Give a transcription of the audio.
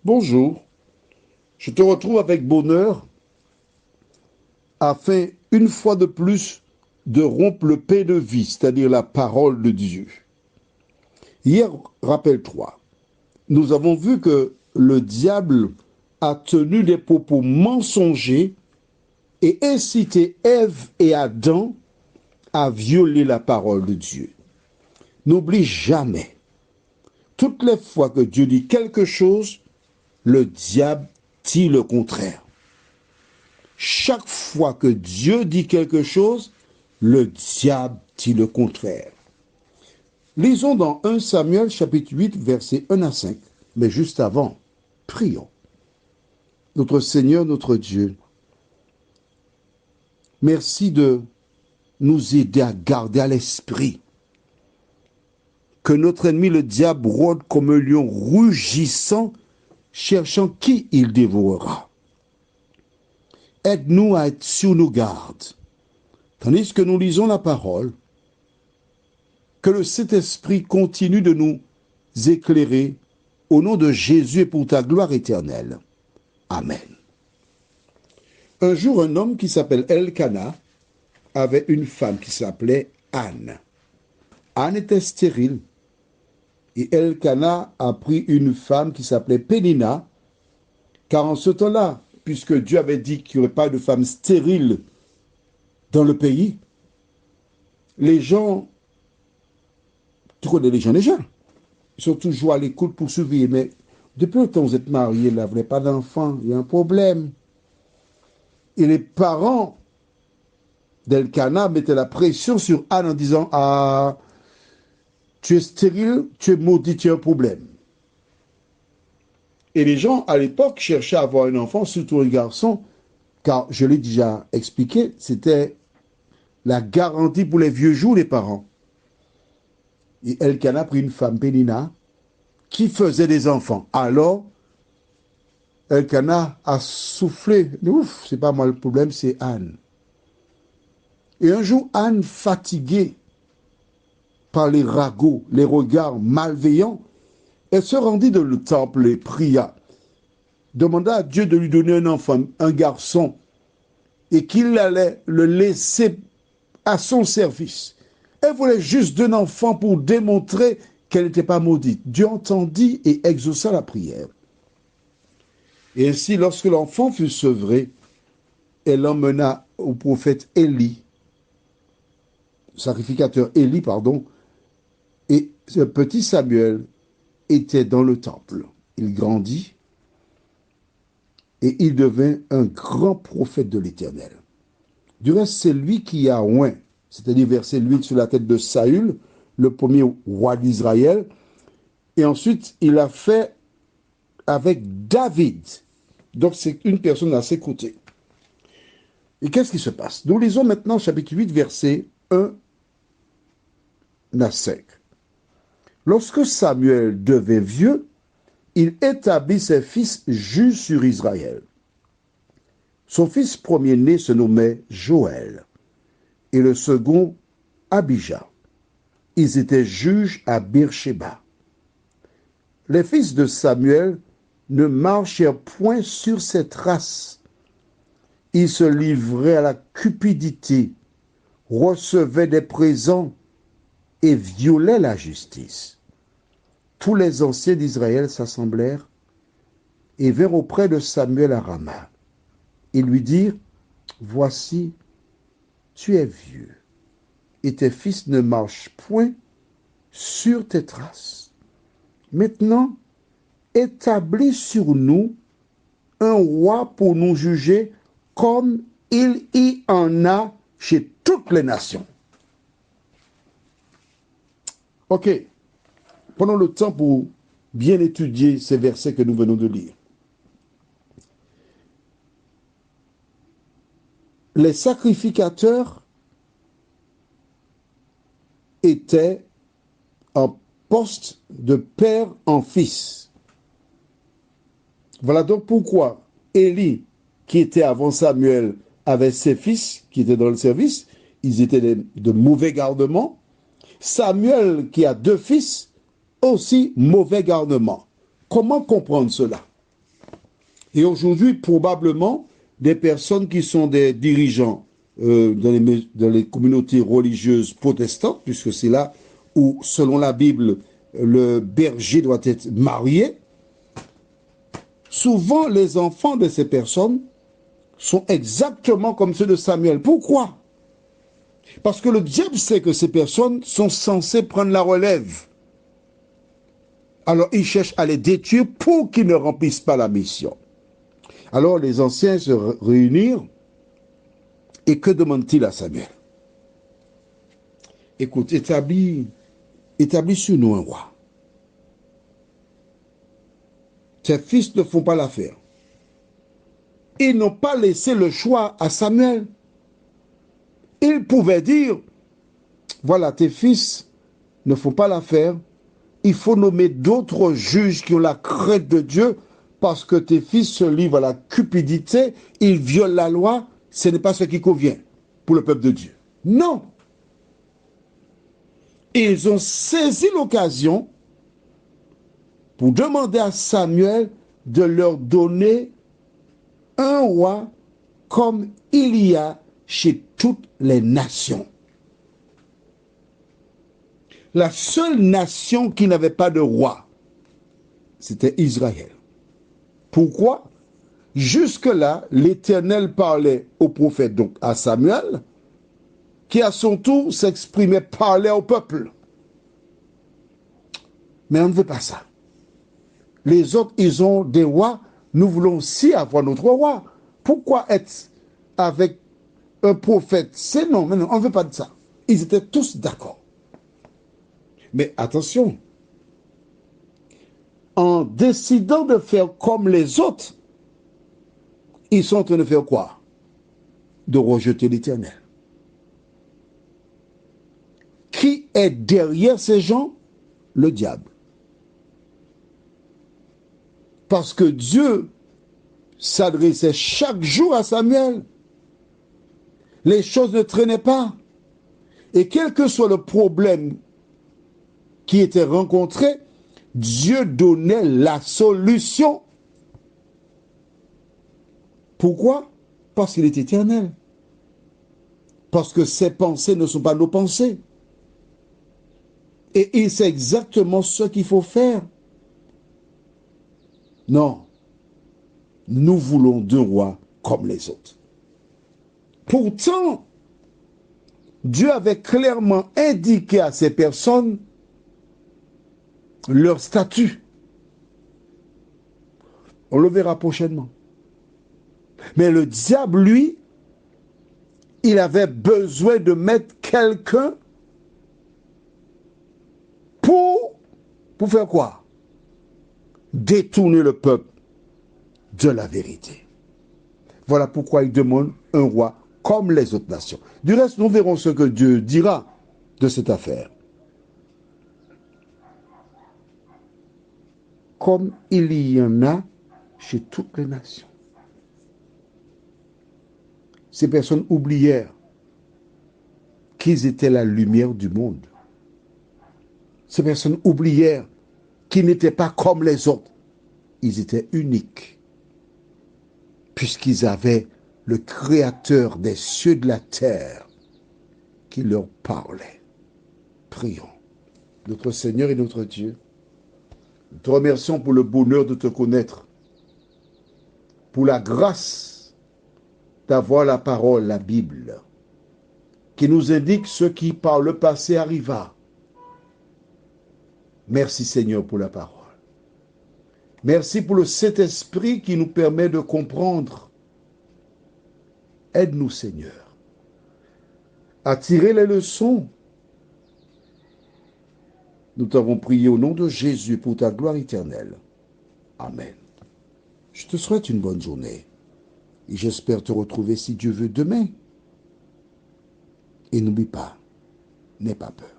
Bonjour, je te retrouve avec bonheur afin, une fois de plus, de rompre le pain de vie, c'est-à-dire la parole de Dieu. Hier, rappelle-toi, nous avons vu que le diable a tenu des propos mensongers et incité Ève et Adam à violer la parole de Dieu. N'oublie jamais, toutes les fois que Dieu dit quelque chose, le diable dit le contraire. Chaque fois que Dieu dit quelque chose, le diable dit le contraire. Lisons dans 1 Samuel chapitre 8, versets 1 à 5. Mais juste avant, prions. Notre Seigneur, notre Dieu, merci de nous aider à garder à l'esprit que notre ennemi, le diable, rôde comme un lion rugissant, cherchant qui il dévorera. Aide-nous à être sur nos gardes, tandis que nous lisons la parole, que le Saint-Esprit continue de nous éclairer au nom de Jésus et pour ta gloire éternelle. Amen. Un jour, un homme qui s'appelle Elkana avait une femme qui s'appelait Anne. Anne était stérile et Elkana a pris une femme qui s'appelait Pénina, car en ce temps-là, puisque Dieu avait dit qu'il n'y aurait pas de femme stérile dans le pays, les gens, tu connais les gens déjà, ils sont toujours à l'écoute pour surveiller, mais depuis le temps où vous êtes mariés, là, vous n'avez pas d'enfant, il y a un problème. Et les parents d'Elkana mettaient la pression sur Anne en disant « Ah, tu es stérile, tu es maudit, tu as un problème. » Et les gens, à l'époque, cherchaient à avoir un enfant, surtout un garçon, car, je l'ai déjà expliqué, c'était la garantie pour les vieux jours des parents. Et Elkana a pris une femme, Pénina, qui faisait des enfants. Alors, Elkana a soufflé. Ouf, c'est pas moi le problème, c'est Anne. Et un jour, Anne, fatiguée par les ragots, les regards malveillants, elle se rendit dans le temple et pria, demanda à Dieu de lui donner un enfant, un garçon, et qu'il allait le laisser à son service. Elle voulait juste d'un enfant pour démontrer qu'elle n'était pas maudite. Dieu entendit et exauça la prière. Et ainsi, lorsque l'enfant fut sevré, elle l'emmena au prophète Élie, sacrificateur Élie, pardon, et ce petit Samuel était dans le temple. Il grandit et il devint un grand prophète de l'Éternel. Du reste, c'est lui qui a oint, c'est-à-dire versé l'huile sur la tête de Saül, le premier roi d'Israël, et ensuite il a fait avec David. Donc c'est une personne à ses côtés. Et qu'est-ce qui se passe? Nous lisons maintenant chapitre 8, versets 1 à 5. Lorsque Samuel devint vieux, il établit ses fils juges sur Israël. Son fils premier-né se nommait Joël et le second Abijah. Ils étaient juges à Beersheba. Les fils de Samuel ne marchèrent point sur ses traces. Ils se livraient à la cupidité, recevaient des présents et violaient la justice. Tous les anciens d'Israël s'assemblèrent et vinrent auprès de Samuel à Rama. Ils lui dirent, « Voici, tu es vieux, et tes fils ne marchent point sur tes traces. Maintenant, établis sur nous un roi pour nous juger comme il y en a chez toutes les nations. » Ok, prenons le temps pour bien étudier ces versets que nous venons de lire. Les sacrificateurs étaient en poste de père en fils. Voilà donc pourquoi Élie, qui était avant Samuel, avait ses fils qui étaient dans le service. Ils étaient de mauvais gardements. Samuel, qui a deux fils, aussi mauvais gardements. Comment comprendre cela? Et aujourd'hui, probablement, des personnes qui sont des dirigeants dans les communautés religieuses protestantes, puisque c'est là où, selon la Bible, le berger doit être marié, souvent les enfants de ces personnes sont exactement comme ceux de Samuel. Pourquoi? Parce que le diable sait que ces personnes sont censées prendre la relève. Alors il cherche à les détruire pour qu'ils ne remplissent pas la mission. Alors les anciens se réunirent et que demandent-ils à Samuel? Écoute, établis sur nous un roi. Tes fils ne font pas l'affaire. Ils n'ont pas laissé le choix à Samuel. Ils pouvaient dire, voilà, tes fils ne font pas l'affaire, il faut nommer d'autres juges qui ont la crainte de Dieu parce que tes fils se livrent à la cupidité, ils violent la loi, ce n'est pas ce qui convient pour le peuple de Dieu. Non. Ils ont saisi l'occasion pour demander à Samuel de leur donner un roi comme il y a chez toutes les nations. La seule nation qui n'avait pas de roi, c'était Israël. Pourquoi? Jusque-là, l'Éternel parlait au prophète, donc à Samuel, qui à son tour s'exprimait, parlait au peuple. Mais on ne veut pas ça. Les autres, ils ont des rois, nous voulons aussi avoir notre roi. Pourquoi être avec un prophète? C'est non, mais non, on ne veut pas de ça. Ils étaient tous d'accord. Mais attention, en décidant de faire comme les autres, ils sont en train de faire quoi? De rejeter l'Éternel. Qui est derrière ces gens? Le diable. Parce que Dieu s'adressait chaque jour à Samuel. Les choses ne traînaient pas. Et quel que soit le problème qui était rencontré, Dieu donnait la solution. Pourquoi? Parce qu'il est éternel. Parce que ses pensées ne sont pas nos pensées. Et il sait exactement ce qu'il faut faire. Non. Nous voulons deux rois comme les autres. Pourtant, Dieu avait clairement indiqué à ces personnes leur statut. On le verra prochainement. Mais le diable, lui, il avait besoin de mettre quelqu'un pour faire quoi? Détourner le peuple de la vérité. Voilà pourquoi il demande un roi comme les autres nations. Du reste, nous verrons ce que Dieu dira de cette affaire. Comme il y en a chez toutes les nations. Ces personnes oublièrent qu'ils étaient la lumière du monde. Ces personnes oublièrent qu'ils n'étaient pas comme les autres. Ils étaient uniques, puisqu'ils avaient le Créateur des cieux et de la terre qui leur parlait. Prions. Notre Seigneur et notre Dieu, nous te remercions pour le bonheur de te connaître, pour la grâce d'avoir la parole, la Bible, qui nous indique ce qui par le passé arriva. Merci Seigneur pour la parole. Merci pour le Saint-Esprit qui nous permet de comprendre. Aide-nous Seigneur à tirer les leçons. Nous t'avons prié au nom de Jésus pour ta gloire éternelle. Amen. Je te souhaite une bonne journée et j'espère te retrouver si Dieu veut demain. Et n'oublie pas, n'aie pas peur.